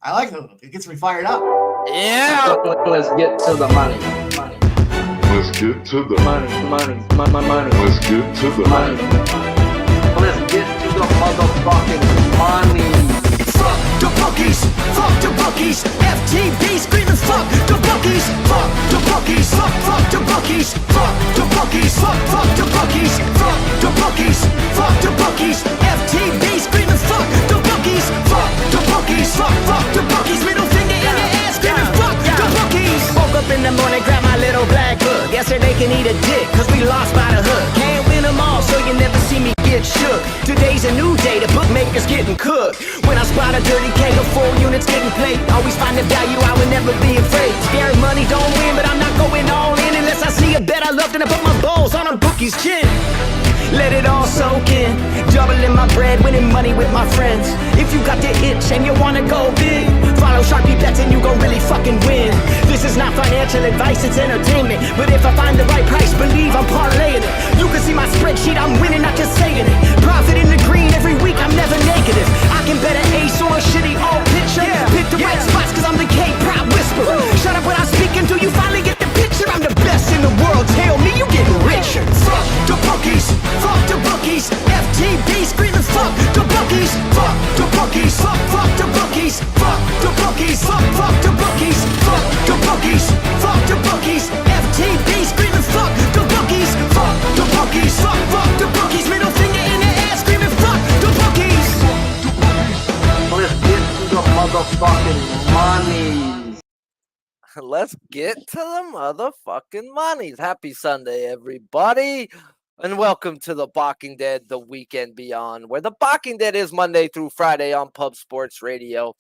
I like the hook. It gets me fired up. Yeah. Let's get to the money. Let's get to the Money. Let's get to the Money. Let's get to the motherfucking money. Fuck the bookies, fuck the bookies. FTB screaming fuck the bookies, fuck the bookies, fuck the bookies, fuck the bookies, fuck the bookies, fuck the bookies, fuck the bookies. FTB screaming fuck the bookies, fuck the bookies, fuck the bookies. Middle finger in the air screaming fuck the bookies. Woke up in the morning, grab my little black book. Yesterday can eat a dick, cause we lost by the hook. Can't win them all, so you never see me get shook. Today's a new day, the bookmaker's getting cooked. When I spot a dirty keg of 4 units getting played, always find the value, I would never be afraid. Scary money don't win, but I'm not going all in unless I see a bet I love, then I put my balls on a bookie's chin. Let it all soak in, doubling my bread, winning money with my friends. If you got the itch and you wanna go big, follow Sharpie bets and you gon' really fucking win. This is not financial advice, it's entertainment. But if I find the right price, believe I'm parlaying it. You can see my spreadsheet, I'm winning, not just saying it. Profit in the green every week, I'm never negative. I can bet an ace or a shitty old picture. Pick the right spots cause I'm the K-Prop whisperer. Shut up when I speak until you finally get the picture. I'm the best in the world, tell me you getting richer. Fuck the bookies, fuck the bookies. FTB screaming fuck the bookies, fuck the bookies, fuck the bookies, fuck the bookies, fuck the bookies, fuck the bookies, fuck the bookies. FTB screaming fuck the bookies, fuck the bookies, fuck the bookies. Middle finger in the air screaming fuck the bookies. Let's get to the motherfucking money. Let's get to the motherfucking monies. Happy Sunday, everybody. And welcome to the Balking Dead, the weekend beyond, where the Balking Dead is Monday through Friday on Pub Sports Radio.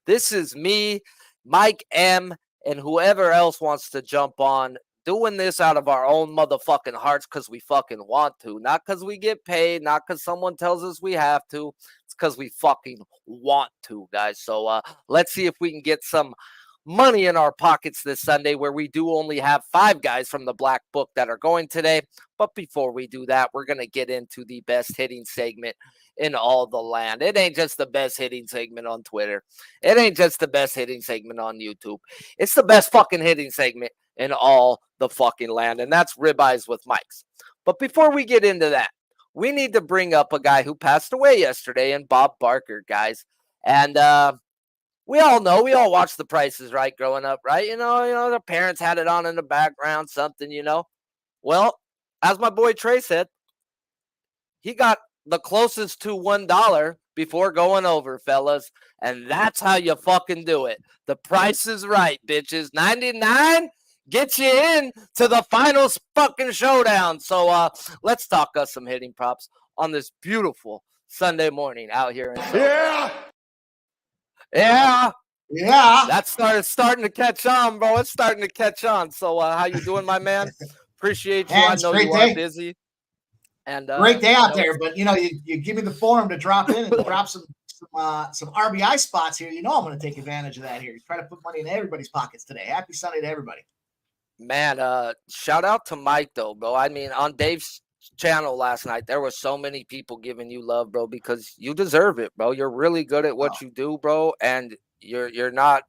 This is me, Mike M, and whoever else wants to jump on, doing this out of our own motherfucking hearts because we fucking want to. Not because we get paid, not because someone tells us we have to. It's because we fucking want to, guys. So let's see if we can get some money in our pockets this Sunday, where we do only have 5 guys from the Black Book that are going today. But before we do that, we're going to get into the best hitting segment in all the land. It ain't just the best hitting segment on Twitter. It ain't just the best hitting segment on YouTube. It's the best fucking hitting segment in all the fucking land, and that's Ribeyes with Mikes. But before we get into that, we need to bring up a guy who passed away yesterday, and Bob Barker, guys. And we all know, we all watched The Price is Right growing up, right? You know, their parents had it on in the background, something, you know. Well, as my boy Trey said, he got the closest to $1 before going over, fellas. And that's how you fucking do it. The Price is Right, bitches. 99 gets you in to the final fucking showdown. So let's talk us some hitting props on this beautiful Sunday morning out here in Yeah. That's starting to catch on, bro. It's starting to catch on. So how you doing, my man? Appreciate you. Man, I know you are busy. And great day out there, but you give me the forum to drop in and drop some RBI spots here. You know I'm going to take advantage of that here. Try to put money in everybody's pockets today. Happy Sunday to everybody. Man, shout out to Mike though, bro. I mean, on Dave's channel last night, there were so many people giving you love, bro, because you deserve it, bro. You're really good at what you do, bro, and you're not.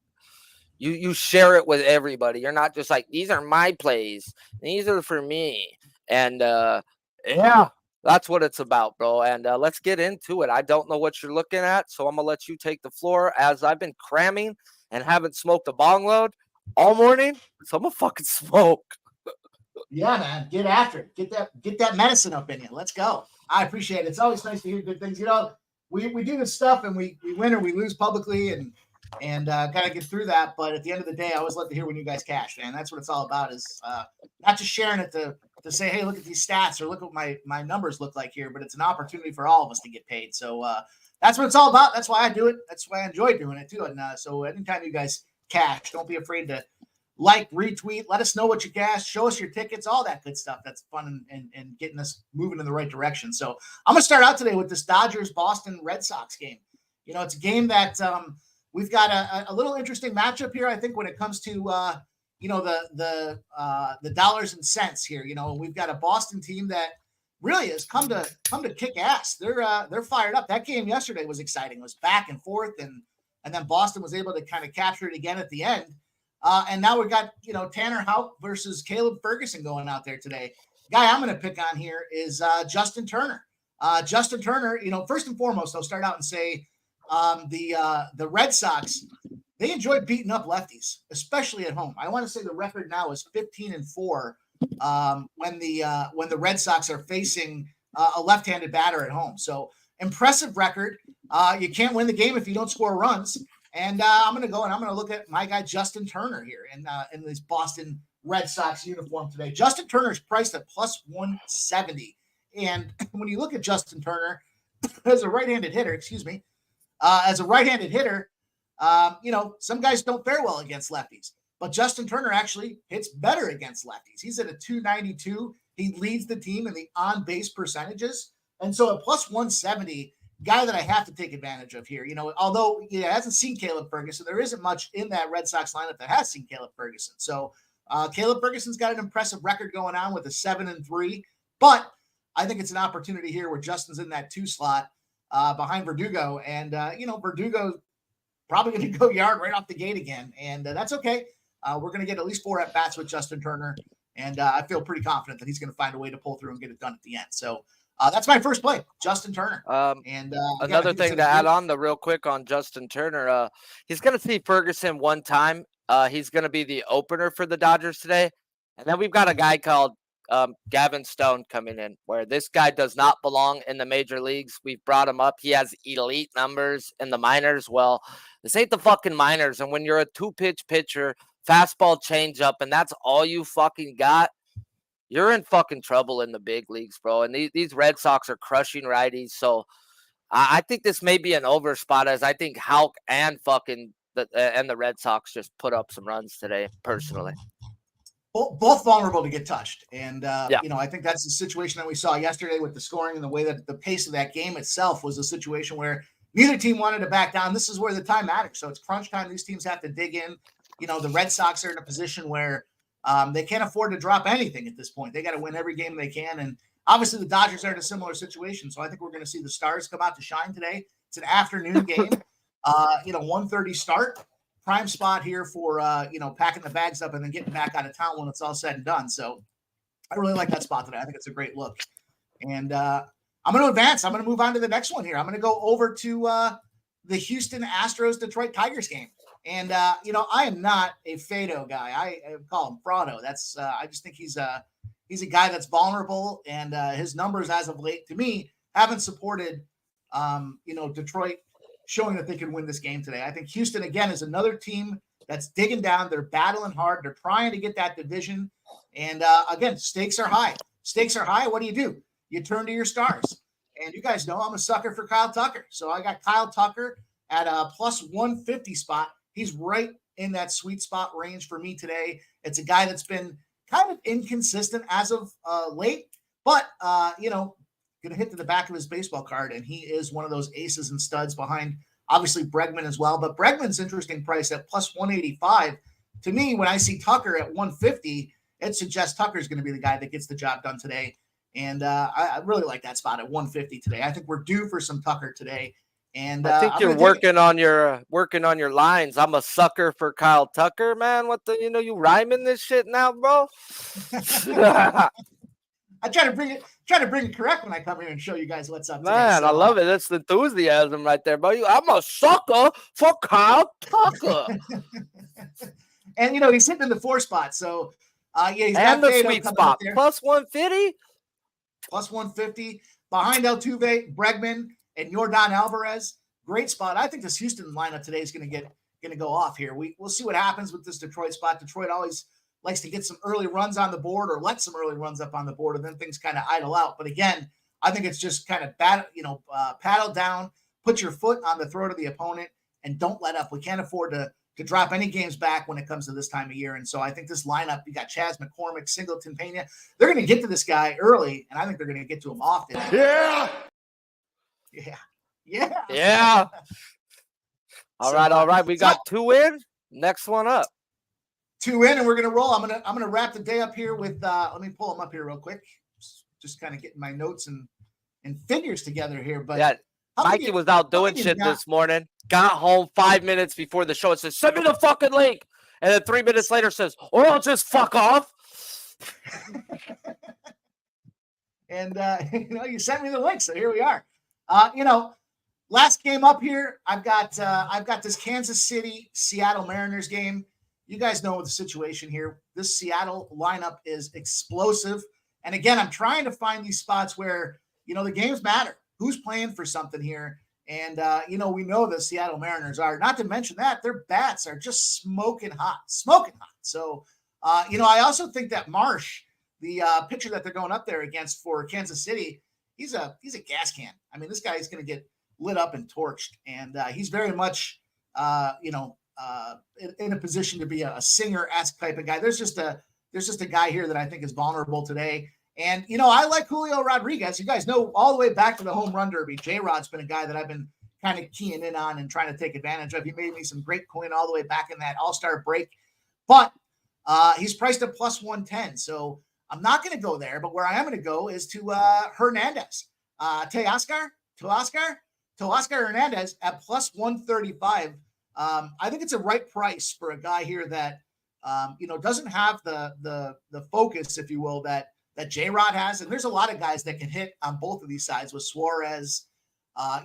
You share it with everybody. You're not just like, these are my plays, these are for me, and yeah, that's what it's about, bro. And let's get into it. I don't know what you're looking at, so I'm gonna let you take the floor, as I've been cramming and haven't smoked a bong load all morning, so I'm gonna fucking smoke. Yeah, man, get after it. Get that medicine up in you. Let's go. I appreciate it. It's always nice to hear good things. You know, we do this stuff and we win or we lose publicly and gotta get through that. But at the end of the day, I always love to hear when you guys cash, man. That's what it's all about, is not just sharing it to say, hey, look at these stats or look what my numbers look like here, but it's an opportunity for all of us to get paid. So that's what it's all about. That's why I do it. That's why I enjoy doing it too. And so anytime you guys cash, don't be afraid to like, retweet, let us know what you cash, show us your tickets, all that good stuff. That's fun and getting us moving in the right direction. So I'm going to start out today with this Dodgers-Boston Red Sox game. You know, it's a game that we've got a little interesting matchup here, I think, when it comes to, the dollars and cents here. You know, we've got a Boston team that really has come to kick ass. They're fired up. That game yesterday was exciting. It was back and forth, and and then Boston was able to kind of capture it again at the end. And now we've got, Tanner Houck versus Caleb Ferguson going out there today. Guy I'm going to pick on here is Justin Turner. Justin Turner, first and foremost, I'll start out and say the Red Sox, they enjoy beating up lefties, especially at home. I want to say the record now is 15-4 when the Red Sox are facing a left-handed batter at home. So impressive record. You can't win the game if you don't score runs. And I'm going to look at my guy Justin Turner here in this Boston Red Sox uniform today. Justin Turner is priced at plus 170. And when you look at Justin Turner as a right-handed hitter, some guys don't fare well against lefties, but Justin Turner actually hits better against lefties. He's at a 292. He leads the team in the on-base percentages. And so at plus 170, guy that I have to take advantage of here, although he hasn't seen Caleb Ferguson, there isn't much in that Red Sox lineup that has seen Caleb Ferguson. So Caleb Ferguson's got an impressive record going on with a 7-3, but I think it's an opportunity here where Justin's in that 2 slot behind Verdugo. And, Verdugo probably going to go yard right off the gate again. And that's okay. We're going to get at least 4 at-bats with Justin Turner. And I feel pretty confident that he's going to find a way to pull through and get it done at the end. So that's my first play, Justin Turner. And another thing to add on real quick on Justin Turner, he's going to see Ferguson one time. He's going to be the opener for the Dodgers today. And then we've got a guy called Gavin Stone coming in, where this guy does not belong in the major leagues. We've brought him up. He has elite numbers in the minors. Well, this ain't the fucking minors. And when you're a 2-pitch pitcher, fastball, changeup, and that's all you fucking got, you're in fucking trouble in the big leagues, bro. And these Red Sox are crushing righties. So I think this may be an over spot, as I think Houck and the Red Sox just put up some runs today, personally. Both vulnerable to get touched. And, I think that's the situation that we saw yesterday with the scoring and the way that the pace of that game itself was a situation where neither team wanted to back down. This is where the time matters. So it's crunch time. These teams have to dig in. The Red Sox are in a position where they can't afford to drop anything at this point. They got to win every game they can. And obviously the Dodgers are in a similar situation. So I think we're going to see the Stars come out to shine today. It's an afternoon game, 1:30 start. Prime spot here for, packing the bags up and then getting back out of town when it's all said and done. So I really like that spot today. I think it's a great look. And I'm going to advance. I'm going to move on to the next one here. I'm going to go over to the Houston Astros Detroit Tigers game. And, I am not a Fado guy. I call him Fraudo. That's I just think he's a guy that's vulnerable, and his numbers as of late, to me, haven't supported, Detroit showing that they can win this game today. I think Houston, again, is another team that's digging down. They're battling hard. They're trying to get that division. And, again, stakes are high. Stakes are high. What do? You turn to your stars. And you guys know I'm a sucker for Kyle Tucker. So I got Kyle Tucker at a plus 150 spot. He's right in that sweet spot range for me today. It's a guy that's been kind of inconsistent as of late, but, going to hit to the back of his baseball card, and he is one of those aces and studs behind, obviously, Bregman as well. But Bregman's interesting price at plus 185. To me, when I see Tucker at 150, it suggests Tucker's going to be the guy that gets the job done today. And I really like that spot at 150 today. I think we're due for some Tucker today. And I think you're working on your lines. I'm a sucker for Kyle Tucker, man. You rhyming this shit now, bro? I try to bring it correct when I come here and show you guys what's up. Man, today, I love it. That's the enthusiasm right there, bro. I'm a sucker for Kyle Tucker. And he's hitting in the 4 spot, so he's and got the sweet spot plus 150. Plus 150 behind Altuve, Bregman, and Yordan Alvarez. Great spot. I think this Houston lineup today is going to go off here. We'll see what happens with this Detroit spot. Detroit always likes to get some early runs on the board or let some early runs up on the board, and then things kind of idle out. But again, I think it's just kind of paddle down, put your foot on the throat of the opponent, and don't let up. We can't afford to drop any games back when it comes to this time of year. And so I think this lineup, you got Chas McCormick, Singleton, Pena, they're going to get to this guy early, and I think they're going to get to him often. Yeah. All right. We got 2 in. Next one up. 2 in, and we're gonna roll. I'm gonna wrap the day up here with. Let me pull them up here real quick. Just kind of getting my notes and figures together here. But yeah, How Mikey was out doing shit this morning. Got home 5 minutes before the show and says, "Send me the fucking link." And then 3 minutes later says, "Or I'll just fuck off." And you sent me the link, so here we are. Last game up here, I've got this Kansas City Seattle Mariners game. You guys know the situation here. This Seattle lineup is explosive, and again, I'm trying to find these spots where the games matter. Who's playing for something here? And we know the Seattle Mariners are. Not to mention that their bats are just smoking hot. So, I also think that Marsh, the pitcher that they're going up there against for Kansas City, he's a gas can. I mean, this guy is going to get lit up and torched, and he's very much in a position to be a singer-esque type of guy. There's just a guy here that I think is vulnerable today. And I like Julio Rodriguez. You guys know all the way back to the home run derby, J-Rod's been a guy that I've been kind of keying in on and trying to take advantage of. He made me some great coin all the way back in that All-Star break, but he's priced at plus 110. So I'm not going to go there, but where I am going to go is to Hernandez, Teoscar Hernandez at plus 135. I think it's a right price for a guy here that doesn't have the focus, if you will, that J-Rod has. And there's a lot of guys that can hit on both of these sides with Suarez,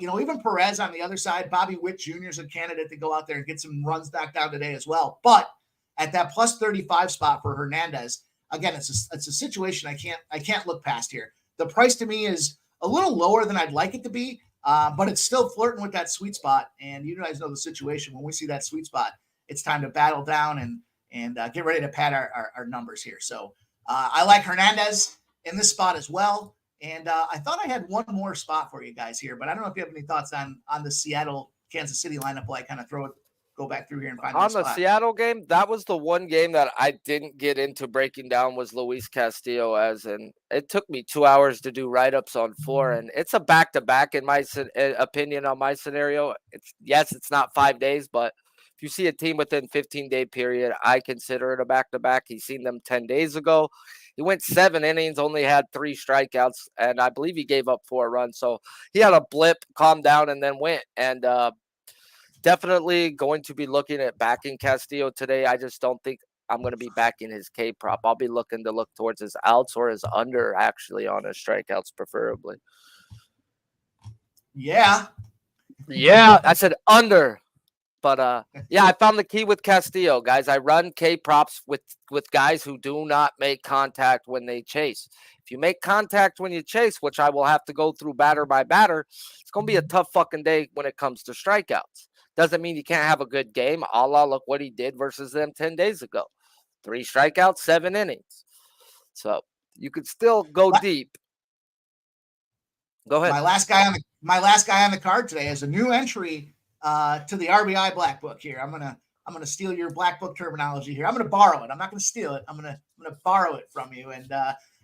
even Perez on the other side. Bobby Witt Jr. is a candidate to go out there and get some runs knocked down today as well. But at that plus 35 spot for Hernandez, again, it's a situation I can't look past here. The price to me is a little lower than I'd like it to be, but it's still flirting with that sweet spot. And you guys know the situation. When we see that sweet spot, it's time to battle down and get ready to pad our numbers here. So I like Hernandez in this spot as well. And I thought I had one more spot for you guys here, but I don't know if you have any thoughts on the Seattle Kansas City lineup while I kind of go back through here and find on the Seattle game. That was the one game that I didn't get into breaking down was Luis Castillo, as in it took me 2 hours to do write-ups on 4, and it's a back-to-back in my opinion on my scenario. It's not 5 days, but if you see a team within 15-day period, I consider it a back-to-back. He's seen them 10 days ago. He went 7 innings, only had 3 strikeouts, and I believe he gave up 4 runs. So he had a blip, calmed down, and then went. And definitely going to be looking at backing Castillo today. I just don't think I'm going to be backing his K prop. I'll be looking to look towards his outs or his under, actually, on his strikeouts, preferably. Yeah. I said under. But I found the key with Castillo, guys. I run K props with guys who do not make contact when they chase. If you make contact when you chase, which I will have to go through batter by batter, it's going to be a tough fucking day when it comes to strikeouts. Doesn't mean you can't have a good game. Look what he did versus them 10 days ago. 3 strikeouts, 7 innings. So you could still go deep. Go ahead. My last guy on the card today is a new entry to the RBI Black Book here. I'm gonna steal your Black Book terminology here. I'm gonna borrow it. I'm not gonna steal it. I'm gonna borrow it from you. And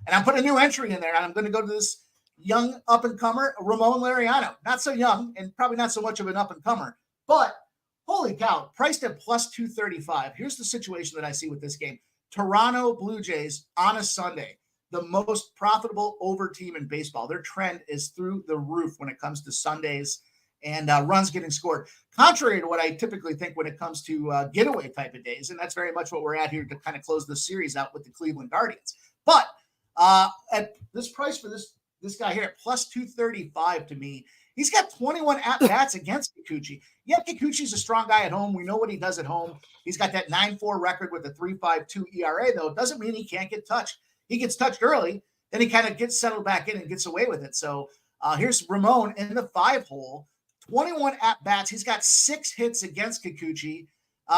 I'm putting a new entry in there. And I'm gonna go to this young up and comer, Ramon Laureano. Not so young and probably not so much of an up and comer, but holy cow, priced at plus 235. Here's the situation that I see with this game: Toronto Blue Jays on a Sunday, the most profitable over team in baseball. Their trend is through the roof when it comes to Sundays and runs getting scored, contrary to what I typically think when it comes to getaway type of days. And that's very much what we're at here to kind of close the series out with the Cleveland Guardians. But at this price for this guy here at plus 235, to me, he's got 21 at-bats against Kikuchi. Yeah, Kikuchi's a strong guy at home. We know what he does at home. He's got that 9.4 record with a 3.52 ERA, though. It doesn't mean he can't get touched. He gets touched early, then he kind of gets settled back in and gets away with it. So here's Ramon in the 5-hole. 21 at-bats. He's got 6 hits against Kikuchi.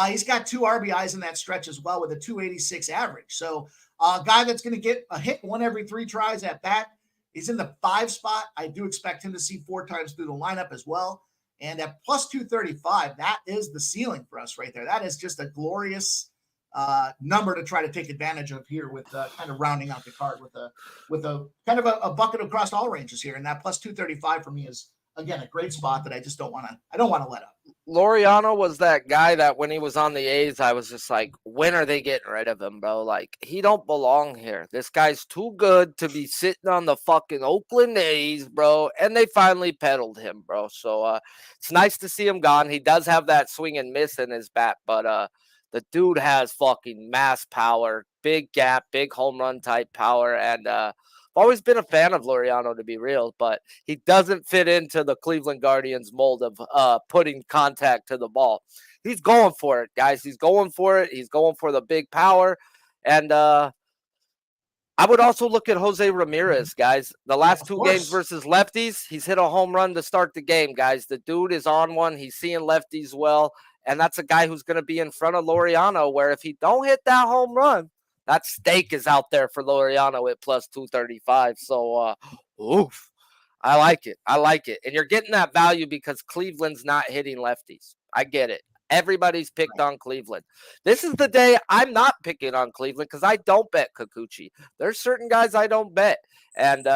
He's got 2 RBIs in that stretch as well with a 286 average. So a guy that's going to get a hit 1 every 3 tries at bat. He's in the 5 spot. I do expect him to see 4 times through the lineup as well. And at plus 235, that is the ceiling for us right there. That is just a glorious number to try to take advantage of here with kind of rounding out the card with a kind of a bucket across all ranges here. And that plus 235 for me is again, a great spot that I just don't want to let up. Laureano was that guy that when he was on the A's, I was just like, when are they getting rid of him, bro? Like, he don't belong here. This guy's too good to be sitting on the fucking Oakland A's, bro. And they finally peddled him, bro. So it's nice to see him gone. He does have that swing and miss in his bat, but the dude has fucking mass power, big gap, big home run type power, and I've always been a fan of Laureano, to be real, but he doesn't fit into the Cleveland Guardians mold of putting contact to the ball. He's going for it, guys. He's going for it. He's going for the big power. And I would also look at Jose Ramirez, guys. The last two games versus lefties, he's hit a home run to start the game, guys. The dude is on one. He's seeing lefties well. And that's a guy who's going to be in front of Laureano, where if he don't hit that home run, that stake is out there for Laureano at plus 235. So, oof. I like it. I like it. And you're getting that value because Cleveland's not hitting lefties. I get it. Everybody's picked on Cleveland. This is the day I'm not picking on Cleveland because I don't bet Kikuchi. There's certain guys I don't bet. And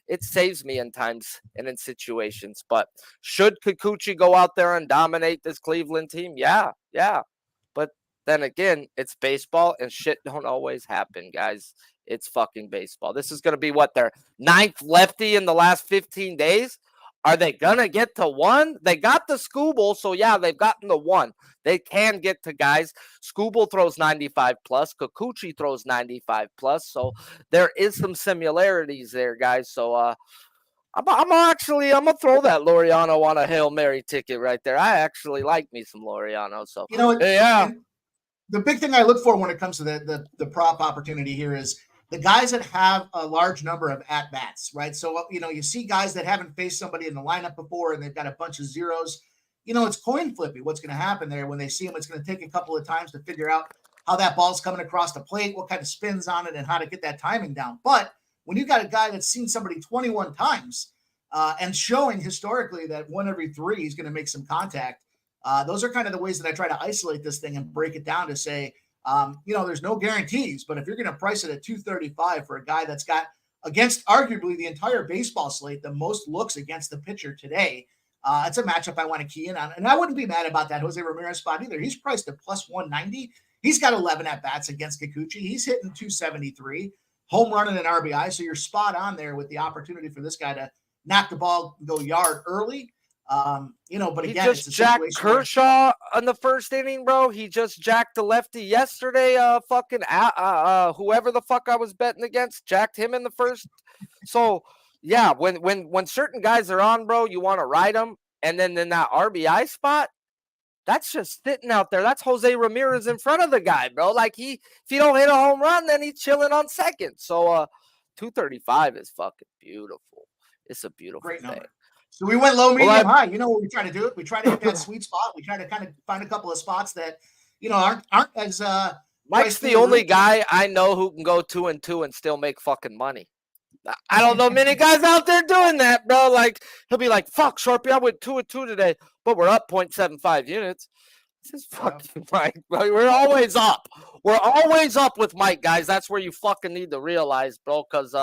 it saves me in times and in situations. But should Kikuchi go out there and dominate this Cleveland team? Yeah. But then again, it's baseball and shit don't always happen, guys. It's fucking baseball. This is going to be what, their 9th lefty in the last 15 days? Are they going to get to 1? They got the Scooble, so yeah, they've gotten to 1. They can get to guys. Scooble throws 95 plus. Kikuchi throws 95 plus. So there is some similarities there, guys. So I'm going to throw that Laureano on a Hail Mary ticket right there. I actually like me some Laureano. So, yeah. The big thing I look for when it comes to the prop opportunity here is the guys that have a large number of at-bats, right? So, you see guys that haven't faced somebody in the lineup before and they've got a bunch of zeros. It's coin flippy what's going to happen there. When they see him, it's going to take a couple of times to figure out how that ball's coming across the plate, what kind of spins on it, and how to get that timing down. But when you got a guy that's seen somebody 21 times and showing historically that 1 every 3 he's going to make some contact, those are kind of the ways that I try to isolate this thing and break it down to say, there's no guarantees, but if you're going to price it at 235 for a guy that's got, against arguably the entire baseball slate, the most looks against the pitcher today, it's a matchup I want to key in on. And I wouldn't be mad about that Jose Ramirez spot either. He's priced at plus 190. He's got 11 at-bats against Kikuchi. He's hitting 273, home run and an RBI. So you're spot on there with the opportunity for this guy to knock the ball, go yard early. But again, he just jacked Kershaw in the first inning, bro. He just jacked the lefty yesterday. Whoever the fuck I was betting against jacked him in the first. So yeah, when certain guys are on, bro, you want to ride them, and then in that RBI spot, that's just sitting out there. That's Jose Ramirez in front of the guy, bro. Like if he don't hit a home run, then he's chilling on second. So 235 is fucking beautiful. It's a beautiful Great thing. number. So we went low, medium, high. You know what we try to do? We try to hit that sweet spot. We try to kind of find a couple of spots that, aren't as Mike's the only guy I know who can go 2-2 and still make fucking money. I don't know many guys out there doing that, bro. Like, he'll be like, fuck, Sharpie, I went 2-2 today, but we're up 0.75 units. This is fucking Mike, bro. We're always up. We're always up with Mike, guys. That's where you fucking need to realize, bro, because,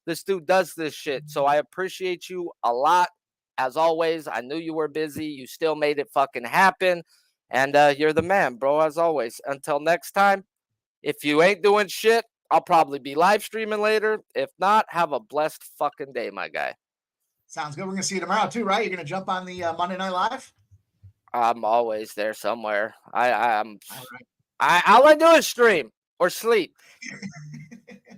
this dude does this shit. So I appreciate you a lot. As always, I knew you were busy. You still made it fucking happen. And you're the man, bro, as always. Until next time, if you ain't doing shit, I'll probably be live streaming later. If not, have a blessed fucking day, my guy. Sounds good. We're going to see you tomorrow too, right? You're going to jump on the Monday Night Live? I'm always there somewhere. I'm. All right. All I do is stream or sleep.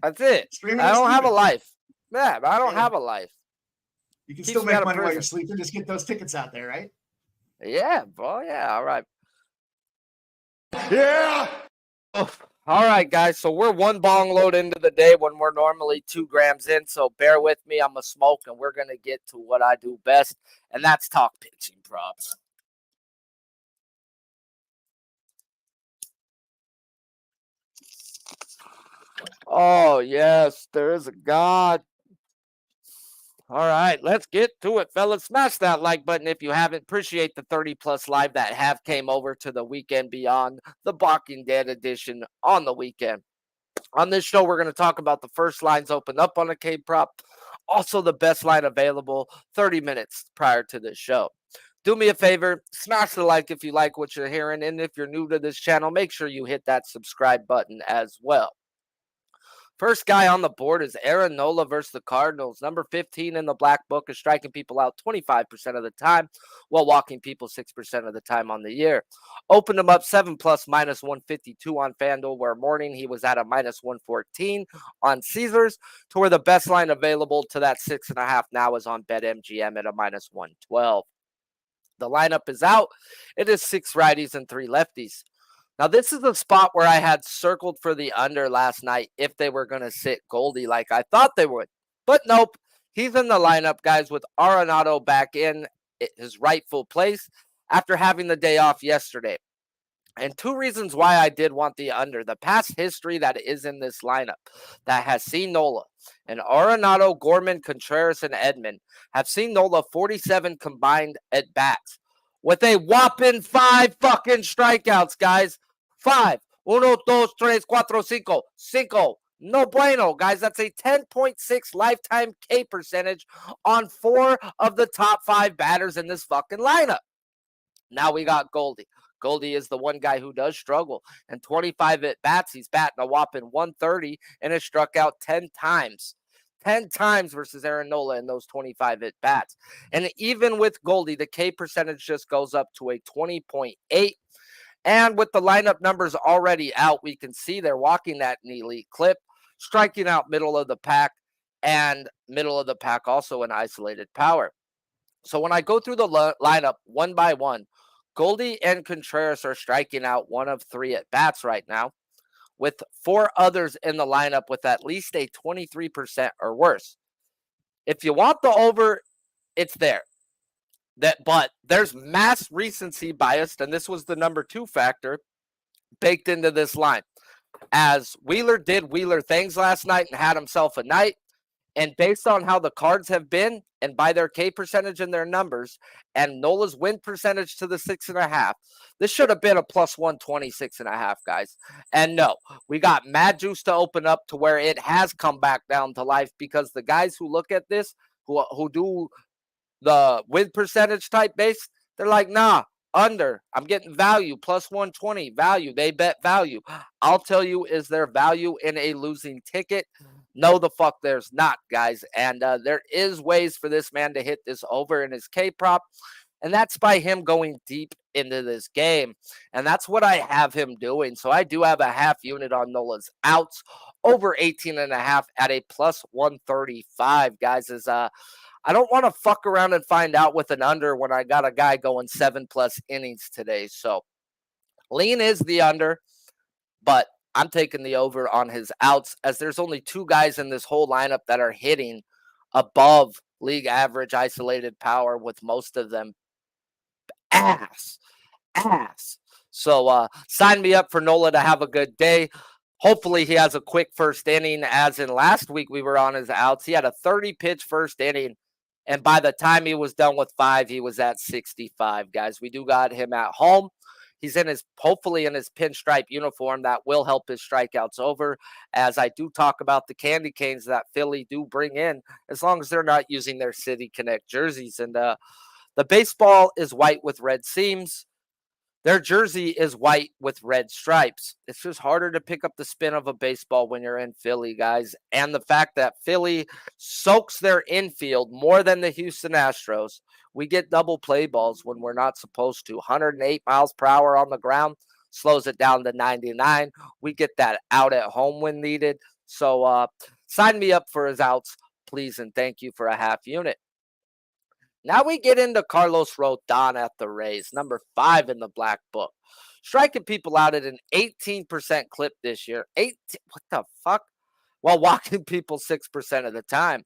That's it. I don't have a life. Yeah, I don't have a life. You can still make money while you're sleeping. Just get those tickets out there, right? Yeah, bro. Yeah. All right. Yeah. Oh, all right, guys. So we're 1 bong load into the day when we're normally 2 grams in. So bear with me. I'm a smoke, and we're going to get to what I do best, and that's talk pitching props. Oh, yes, there is a God. All right, let's get to it, fellas. Smash that like button if you haven't. Appreciate the 30+ live that have came over to the Weekend Beyond, the Balking Dead edition on the weekend. On this show, we're going to talk about the first lines open up on a K prop, also the best line available 30 minutes prior to this show. Do me a favor, smash the like if you like what you're hearing, and if you're new to this channel, make sure you hit that subscribe button as well. First guy on the board is Aaron Nola versus the Cardinals. Number 15 in the black book is striking people out 25% of the time, while walking people 6% of the time on the year. Opened him up 7+ minus 152 on FanDuel, where morning he was at a minus 114 on Caesars, to where the best line available to that 6.5 now is on BetMGM at a minus 112. The lineup is out. It is 6 righties and 3 lefties. Now, this is the spot where I had circled for the under last night if they were going to sit Goldie like I thought they would. But nope, he's in the lineup, guys, with Arenado back in his rightful place after having the day off yesterday. And 2 reasons why I did want the under. The past history that is in this lineup that has seen Nola and Arenado, Gorman, Contreras, and Edman have seen Nola 47 combined at bats with a whopping 5 fucking strikeouts, guys. 5. 1, 2, 3, 4, 5. 5. No bueno, guys. That's a 10.6 lifetime K percentage on 4 of the top 5 batters in this fucking lineup. Now we got Goldie. Goldie is the one guy who does struggle. And 25 at bats, he's batting a whopping 130 and has struck out 10 times. 10 times versus Aaron Nola in those 25 at bats. And even with Goldie, the K percentage just goes up to a 20.8. And with the lineup numbers already out, we can see they're walking that elite clip, striking out middle of the pack, and middle of the pack also in isolated power. So when I go through the lineup one by one, Goldie and Contreras are striking out 1 of 3 at bats right now, with 4 others in the lineup with at least a 23% or worse. If you want the over, it's there. But there's mass recency bias, and this was the number 2 factor baked into this line. As Wheeler did Wheeler things last night and had himself a night, and based on how the Cards have been, and by their K percentage and their numbers, and Nola's win percentage to the 6.5, this should have been a plus 126.5, guys. And no, we got mad juice to open up to where it has come back down to life, because the guys who look at this, who do the win percentage type base, they're like, nah, under. I'm getting value, plus 120 value. They bet value. I'll tell you, is there value in a losing ticket? No, the fuck there's not, guys. And there is ways for this man to hit this over in his K prop, and that's by him going deep into this game. And that's what I have him doing. So I do have a half unit on Nola's outs, over 18.5 at a plus 135, guys. I don't want to fuck around and find out with an under when I got a guy going 7+ innings today. So lean is the under, but I'm taking the over on his outs, as there's only 2 guys in this whole lineup that are hitting above league average isolated power, with most of them ass. So sign me up for Nola to have a good day. Hopefully he has a quick first inning, as in last week we were on his outs. He had a 30-pitch first inning, and by the time he was done with 5, he was at 65, guys. We do got him at home. He's hopefully in his pinstripe uniform. That will help his strikeouts over, as I do talk about the candy canes that Philly do bring in, as long as they're not using their City Connect jerseys. And the baseball is white with red seams. Their jersey is white with red stripes. It's just harder to pick up the spin of a baseball when you're in Philly, guys. And the fact that Philly soaks their infield more than the Houston Astros. We get double play balls when we're not supposed to. 108 miles per hour on the ground slows it down to 99. We get that out at home when needed. So sign me up for his outs, please, and thank you for a half unit. Now we get into Carlos Rodon at the Rays, number 5 in the black book. Striking people out at an 18% clip this year. What the fuck? While walking people 6% of the time.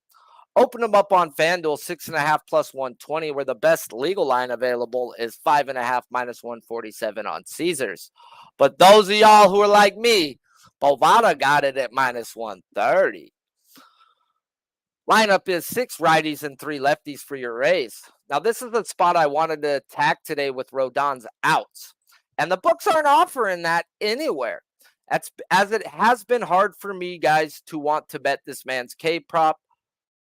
Open them up on FanDuel, 6.5 plus 120, where the best legal line available is 5.5 minus 147 on Caesars. But those of y'all who are like me, Bovada got it at minus 130. Lineup is 6 righties and 3 lefties for your Rays. Now, this is the spot I wanted to attack today with Rodon's outs. And the books aren't offering that anywhere. That's as it has been hard for me, guys, to want to bet this man's K prop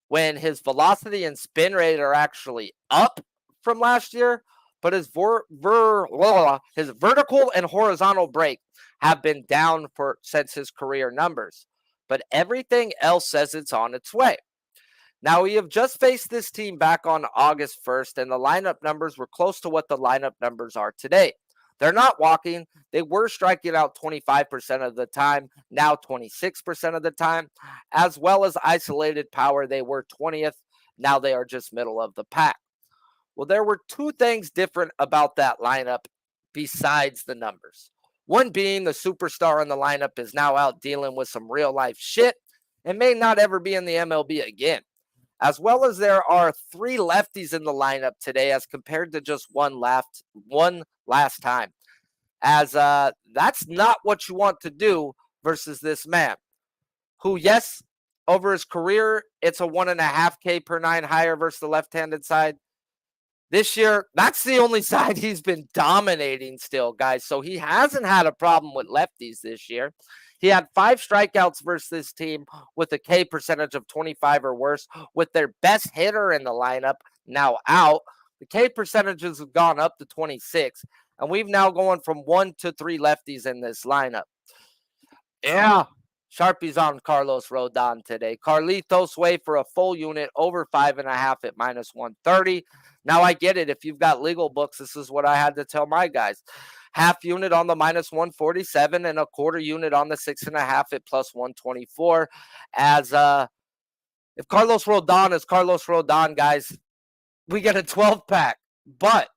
when his velocity and spin rate are actually up from last year, but his his vertical and horizontal break have been down since his career numbers. But everything else says it's on its way. Now, we have just faced this team back on August 1st, and the lineup numbers were close to what the lineup numbers are today. They're not walking. They were striking out 25% of the time, now 26% of the time, as well as isolated power. They were 20th. Now they are just middle of the pack. Well, there were two things different about that lineup besides the numbers. One being the superstar in the lineup is now out dealing with some real life shit and may not ever be in the MLB again. As well as there are 3 lefties in the lineup today as compared to just one last time. As that's not what you want to do versus this man, who, yes, over his career, it's a 1.5K per 9 higher versus the left-handed side. This year, that's the only side he's been dominating still, guys. So he hasn't had a problem with lefties this year. He had 5 strikeouts versus this team with a K percentage of 25 or worse, with their best hitter in the lineup now out. The K percentages have gone up to 26, and we've now gone from 1 to 3 lefties in this lineup. Yeah, Sharpie's on Carlos Rodon today. Carlitos way for a full unit over 5.5 at minus 130. Now I get it. If you've got legal books, this is what I had to tell my guys. Half unit on the minus 147 and a quarter unit on the 6.5 at plus 124. As if Carlos Rodon is Carlos Rodon, guys, we get a 12 pack. But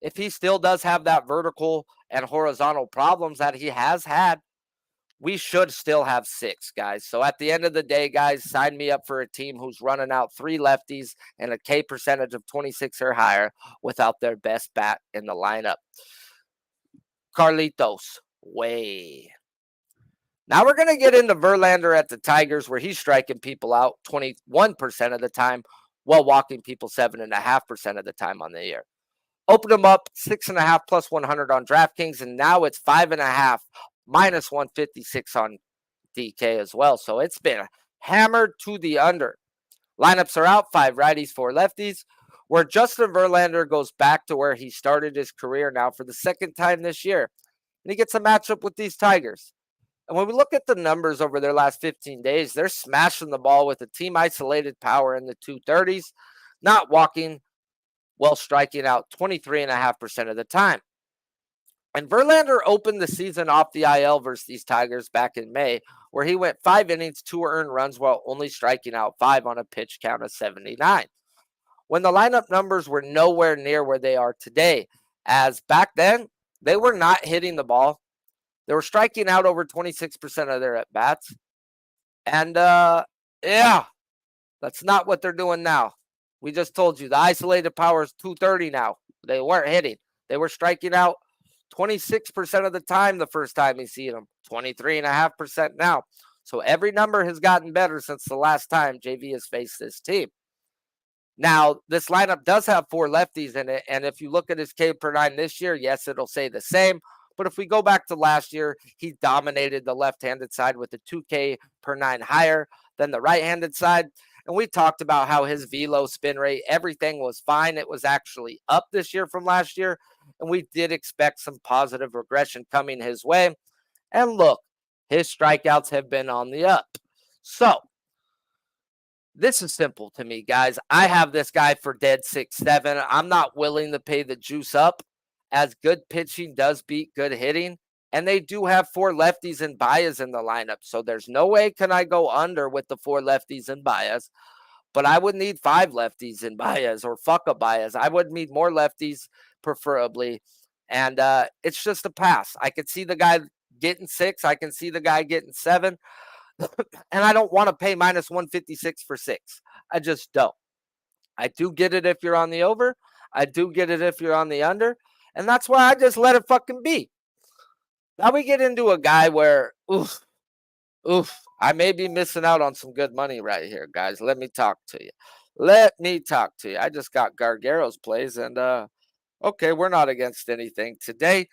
if he still does have that vertical and horizontal problems that he has had, we should still have 6, guys. So at the end of the day, guys, sign me up for a team who's running out 3 lefties and a K percentage of 26 or higher without their best bat in the lineup. Carlitos, way. Now we're going to get into Verlander at the Tigers, where he's striking people out 21% of the time while walking people 7.5% of the time on the year. Open them up 6.5 plus 100 on DraftKings, and now it's 5.5 minus 156 on DK as well. So it's been hammered to the under. Lineups are out, 5 righties, 4 lefties, where Justin Verlander goes back to where he started his career now for the second time this year. And he gets a matchup with these Tigers. And when we look at the numbers over their last 15 days, they're smashing the ball with a team isolated power in the 230s, not walking, while striking out 23.5% of the time. And Verlander opened the season off the IL versus these Tigers back in May, where he went 5 innings, 2 earned runs while only striking out 5 on a pitch count of 79. When the lineup numbers were nowhere near where they are today, as back then, they were not hitting the ball. They were striking out over 26% of their at-bats. And, yeah, that's not what they're doing now. We just told you the isolated power is 230 now. They weren't hitting. They were striking out 26% of the time the first time you see them, 23.5% now. So every number has gotten better since the last time JV has faced this team. Now, this lineup does have 4 lefties in it, and if you look at his K per 9 this year, yes, it'll say the same. But if we go back to last year, he dominated the left-handed side with a 2K per 9 higher than the right-handed side. And we talked about how his velo, spin rate, everything was fine. It was actually up this year from last year. And we did expect some positive regression coming his way. And look, his strikeouts have been on the up. So, this is simple to me, guys. I have this guy for dead 6-7. I'm not willing to pay the juice up, as good pitching does beat good hitting. And they do have 4 lefties and Baez in the lineup. So there's no way can I go under with the 4 lefties and Baez. But I would need 5 lefties and Baez, or fuck a Baez. I would need more lefties, preferably. And it's just a pass. I could see the guy getting 6. I can see the guy getting 7. And I don't want to pay minus 156 for 6. I just don't. I do get it if you're on the over. I do get it if you're on the under. And that's why I just let it fucking be. Now we get into a guy where, I may be missing out on some good money right here, guys. Let me talk to you. I just got Gargaro's plays, and okay, we're not against anything today.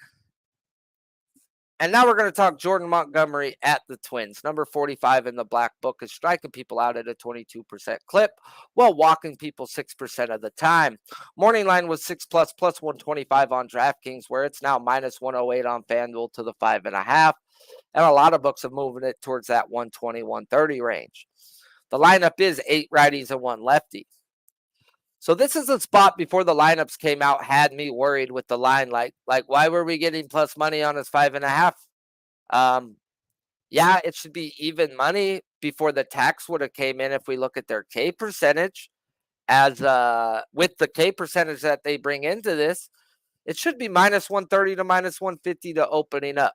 And now we're going to talk Jordan Montgomery at the Twins. Number 45 in the black book is striking people out at a 22% clip while walking people 6% of the time. Morning line was 6+, plus 125 on DraftKings, where it's now minus 108 on FanDuel to the 5.5. And a lot of books are moving it towards that 120, 130 range. The lineup is 8 righties and 1 lefty. So this is a spot before the lineups came out had me worried with the line. Like why were we getting plus money on his 5.5? Yeah, it should be even money before the tax would have came in if we look at their K percentage. As with the K percentage that they bring into this, it should be minus 130 to minus 150 to opening up.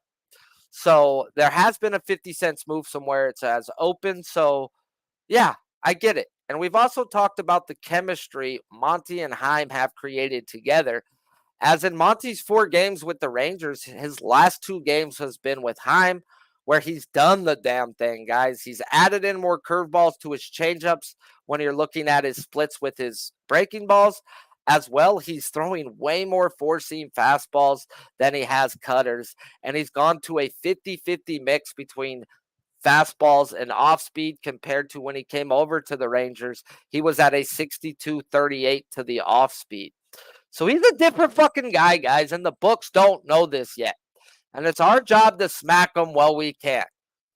So there has been a 50 cents move somewhere. It says open. So yeah, I get it. And we've also talked about the chemistry Monty and Heim have created together. As in Monty's 4 games with the Rangers, his last 2 games has been with Heim, where he's done the damn thing, guys. He's added in more curveballs to his changeups when you're looking at his splits with his breaking balls. As well, he's throwing way more four-seam fastballs than he has cutters. And he's gone to a 50-50 mix between fastballs and off speed compared to when he came over to the Rangers. He was at a 62-38 to the off speed. So he's a different fucking guy, guys, and the books don't know this yet. And it's our job to smack them while we can.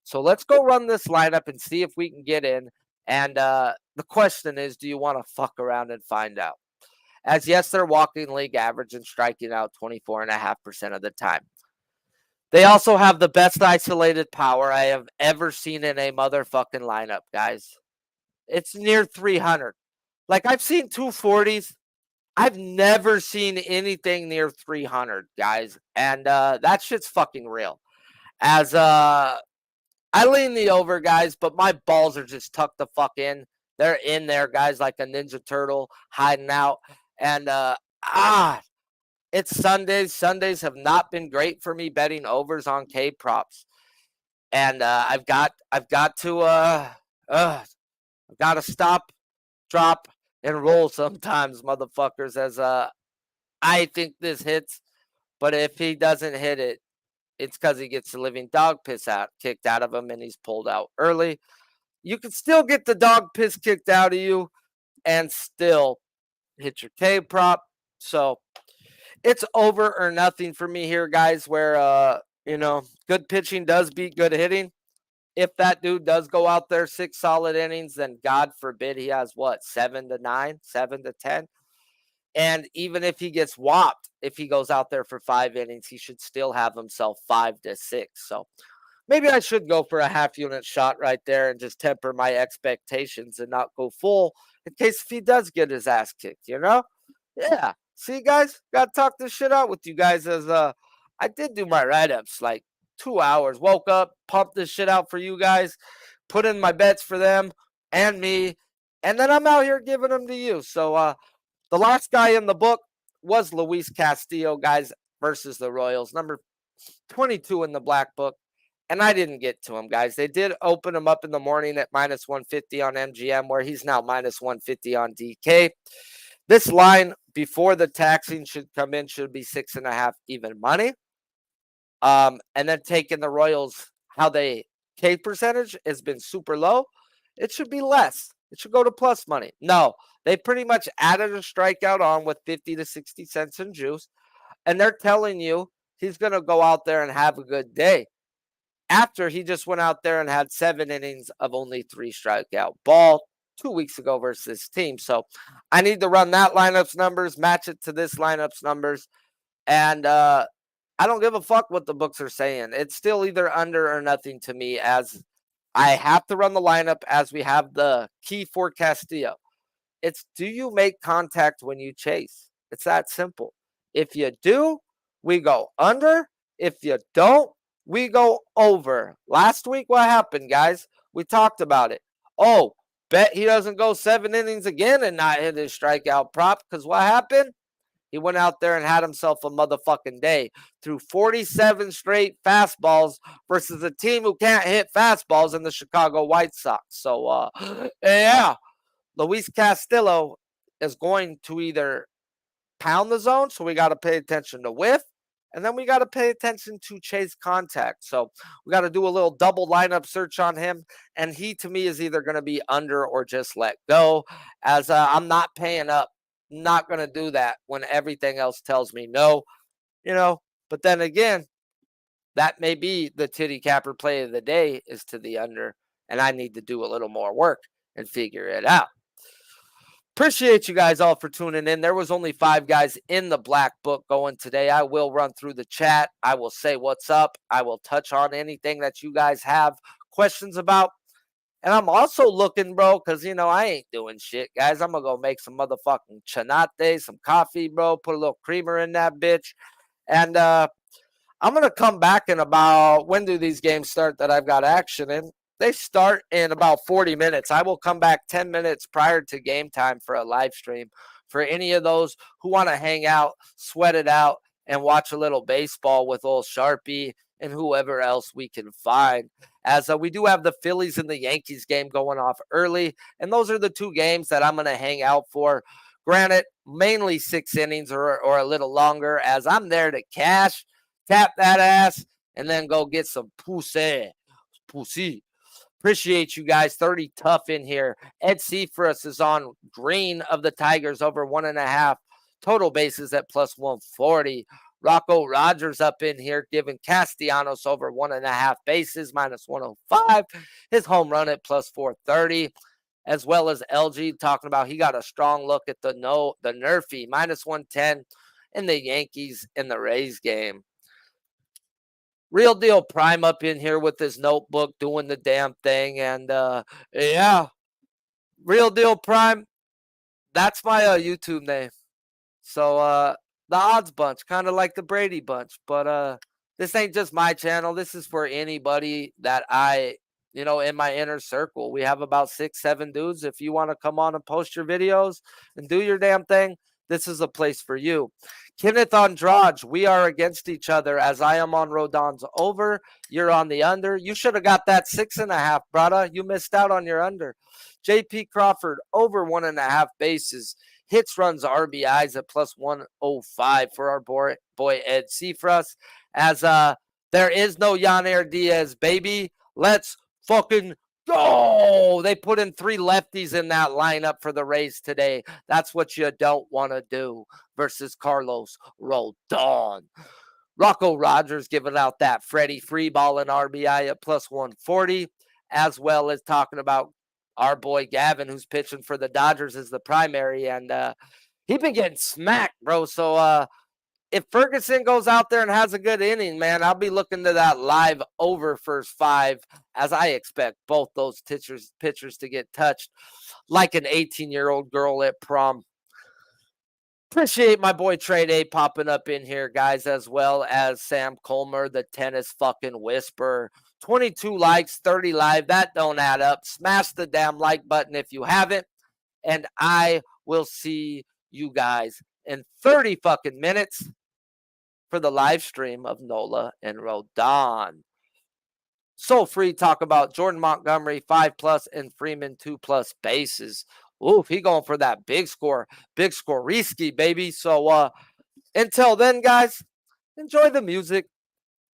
So let's go run this lineup and see if we can get in. And the question is, do you want to fuck around and find out? As yes, they're walking league average and striking out 24.5% of the time. They also have the best isolated power I have ever seen in a motherfucking lineup, guys. It's near 300. Like, I've seen 240s. I've never seen anything near 300, guys. And that shit's fucking real. As I lean the over, guys, but my balls are just tucked the fuck in. They're in there, guys, like a Ninja Turtle hiding out. And it's Sundays. Sundays have not been great for me betting overs on K props. And I've got to stop, drop, and roll sometimes, motherfuckers, as I think this hits. But if he doesn't hit it, it's because he gets the living dog piss kicked out of him and he's pulled out early. You can still get the dog piss kicked out of you and still hit your K prop. So it's over or nothing for me here, guys, where, good pitching does beat good hitting. If that dude does go out there 6 solid innings, then God forbid he has 7 to 9, 7 to 10. And even if he gets whopped, if he goes out there for 5 innings, he should still have himself 5 to 6. So maybe I should go for a half unit shot right there and just temper my expectations and not go full in case if he does get his ass kicked, Yeah. See, guys, got to talk this shit out with you guys as I did do my write-ups like 2 hours. Woke up, pumped this shit out for you guys, put in my bets for them and me, and then I'm out here giving them to you. So the last guy in the book was Luis Castillo, guys, versus the Royals, number 22 in the black book. And I didn't get to him, guys. They did open him up in the morning at minus 150 on MGM, where he's now minus 150 on DK. This line before the taxing should come in should be 6.5 even money. And then taking the Royals, how they K percentage has been super low. It should be less. It should go to plus money. No, they pretty much added a strikeout on with 50 to 60 cents in juice. And they're telling you he's going to go out there and have a good day. After he just went out there and had 7 innings of only 3 strikeout ball 2 weeks ago versus this team. So I need to run that lineup's numbers, match it to this lineup's numbers. And I don't give a fuck what the books are saying. It's still either under or nothing to me, as I have to run the lineup as we have the key for Castillo. It's, do you make contact when you chase? It's that simple. If you do, we go under. If you don't, we go over. Last week, what happened, guys? We talked about it. Oh, bet he doesn't go 7 innings again and not hit his strikeout prop, because what happened? He went out there and had himself a motherfucking day. Threw 47 straight fastballs versus a team who can't hit fastballs in the Chicago White Sox. So, yeah, Luis Castillo is going to either pound the zone, so we got to pay attention to whiff, And then we got to pay attention to Chase Contact. So we got to do a little double lineup search on him. And he, to me, is either going to be under or just let go, as I'm not paying up. Not going to do that when everything else tells me no, But then again, that may be the titty capper play of the day is to the under. And I need to do a little more work and figure it out. Appreciate you guys all for tuning in. There was only 5 guys in the black book going today. I will run through the chat. I will say what's up. I will touch on anything that you guys have questions about. And I'm also looking, bro, because, I ain't doing shit, guys. I'm going to go make some motherfucking chanate, some coffee, bro. Put a little creamer in that bitch. And I'm going to come back in about, when do these games start that I've got action in? They start in about 40 minutes. I will come back 10 minutes prior to game time for a live stream. For any of those who want to hang out, sweat it out, and watch a little baseball with old Sharpie and whoever else we can find. As we do have the Phillies and the Yankees game going off early. And those are the 2 games that I'm going to hang out for. Granted, mainly 6 innings or a little longer, as I'm there to cash, tap that ass, and then go get some pussy. Appreciate you guys. 30 tough in here. Ed Seafrus is on green of the Tigers over 1.5. Total bases at plus 140. Rocco Rogers up in here giving Castellanos over 1.5 bases minus 105. His home run at plus 430. As well as LG talking about he got a strong look at the Nerfy minus 110 in the Yankees and the Rays game. Real Deal Prime up in here with his notebook doing the damn thing. And yeah, Real Deal Prime, that's my YouTube name. So the Odds Bunch, kind of like the Brady Bunch. But this ain't just my channel. This is for anybody that in my inner circle. We have about 6-7 dudes. If you want to come on and post your videos and do your damn thing, this is a place for you. Kenneth Andrade, we are against each other as I am on Rodon's over. You're on the under. You should have got that 6.5, brother. You missed out on your under. JP Crawford over 1.5 bases. Hits, runs, RBIs at plus 105 for our boy Ed Seafrus. As there is no Yanair Diaz, baby. Let's fucking go. They put in 3 lefties in that lineup for the Rays today. That's what you don't want to do versus Carlos Rodon. Rocco Rogers giving out that Freddie free ball and RBI at plus 140, as well as talking about our boy Gavin, who's pitching for the Dodgers as the primary. And he been getting smacked, bro. So if Ferguson goes out there and has a good inning, man, I'll be looking to that live over first 5, as I expect both those pitchers to get touched like an 18-year-old girl at prom. Appreciate my boy Trade A popping up in here, guys, as well as Sam Colmer, the tennis fucking whisperer. 22 likes, 30 live. That don't add up. Smash the damn like button if you haven't. And I will see you guys in 30 fucking minutes for the live stream of Nola and Rodon. So free talk about Jordan Montgomery 5+ and Freeman 2+ bases. Oof, he going for that big score risky, baby. So until then, guys, enjoy the music.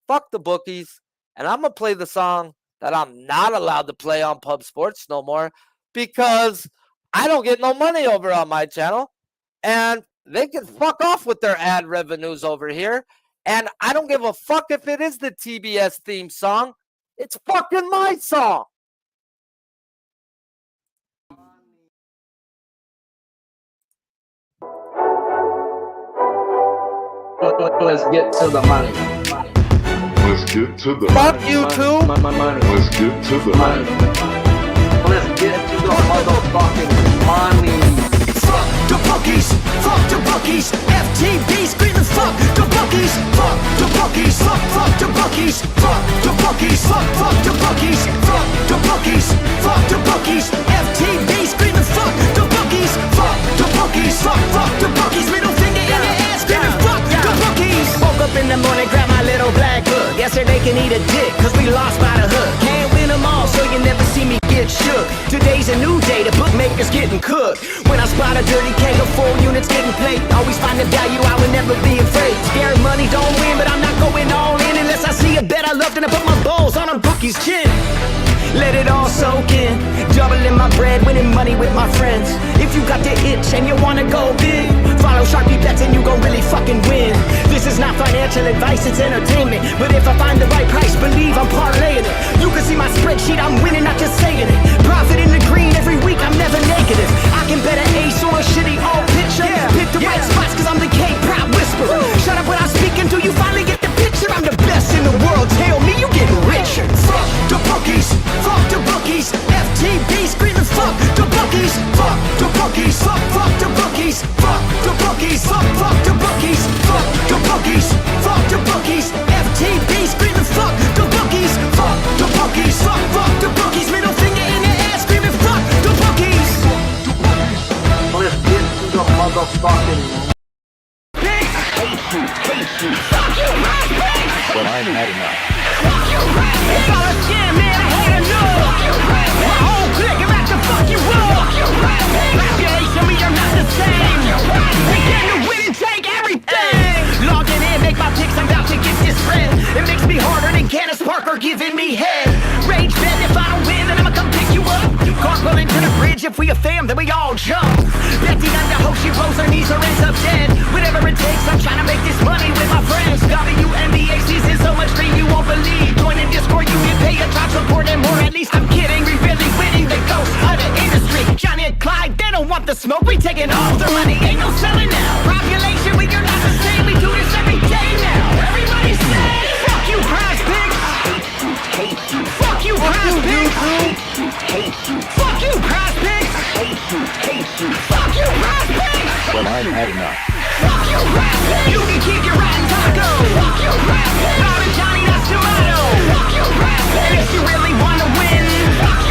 Fuck the bookies. And I'm going to play the song that I'm not allowed to play on Pub Sports no more because I don't get no money over on my channel. And they can fuck off with their ad revenues over here. And I don't give a fuck if it is the TBS theme song. It's fucking my song. Let's get to the money. Let's get to the Fuck you too. Money. Let's get to the Money. Let's get to the motherfucking money. Fuck the bookies, fuck the bookies. FTB screaming fuck the bookies, fuck the bookies, fuck the bookies, fuck the bookies, fuck the bookies, fuck the bookies, fuck the bookies. FTB screaming fuck the bookies, fuck the bookies, fuck the bookies. Middle finger in your ass, screaming fuck the bookies. Woke up in the morning, grab my little black book. Yesterday can eat a dick, cause we lost by the hook. Can't win them all, so you never see me get shook. Today's a new day, the bookmaker niggas getting cooked. When I spot a dirty keg of full units getting played, always find the value, I would never be afraid. Scared money don't win, but I'm not going all in unless I see a bet I love, then I put my balls on a bookie's chin. Let it all soak in, doubling my bread, winning money with my friends. If you got the itch and you wanna go big, follow Sharpie bets and you gon' really fucking win. This is not financial advice, it's entertainment. But if I find the right price, believe I'm parlaying it. You can see my spreadsheet, I'm winning, not just saying it. Profit in the green every week, I'm never negative. I can bet an ace or a shitty old picture. Pick the right spots cause I'm the K-pop whisperer. Shut up when I speak until you finally get the picture. I'm the best in the world, tell me you getting richer. Fuck the bookies, fuck the bookies. FTB screaming fuck the bookies, fuck the bookies, fuck the bookies, fuck the bookies, fuck the bookies, fuck the bookies, fuck the bookies. FTB screaming fuck the bookies, fuck the bookies, fuck the bookies. Middle finger in the air screaming fuck the bookies. Let's get to the motherfucking Fuck you, raspberry! But I'm had enough. Fuck you, raspberry! It's all a scam, man, I had enough! Fuck you, raspberry! My whole clique about to fuck you up! Fuck you, raspberry! Population, we are not the same! Fuck you, raspberry! We get to win and take everything! Logging in, make my picks, I'm about to get this spread. It makes me harder than Candace Parker giving me head. Rage bet, if I don't win, then I'ma come pick you up. Carpool into the bridge, if we a fam, then we all jump. Betty under hope, she rolls her knees or ends up dead. Whatever it takes, I'm trying to make this money with my friends. WNBA season, so much stream you won't believe. Join in Discord, you can pay a child support and more. At least I'm kidding, we really winning the ghost of the industry. Johnny and Clyde, they don't want the smoke, we taking all their money, ain't no selling now. Population, we are not the same, we do this every day now. Everybody say, fuck you, prize pigs. Fuck you, prize pigs. Fuck you, prize pigs. Fuck you, prize pigs. But I'm had enough. Fuck you, raspberry! You can keep your rotten taco! Fuck you, raspberry! Robin Johnny, that's tomato! Fuck you, raspberry! And if you really wanna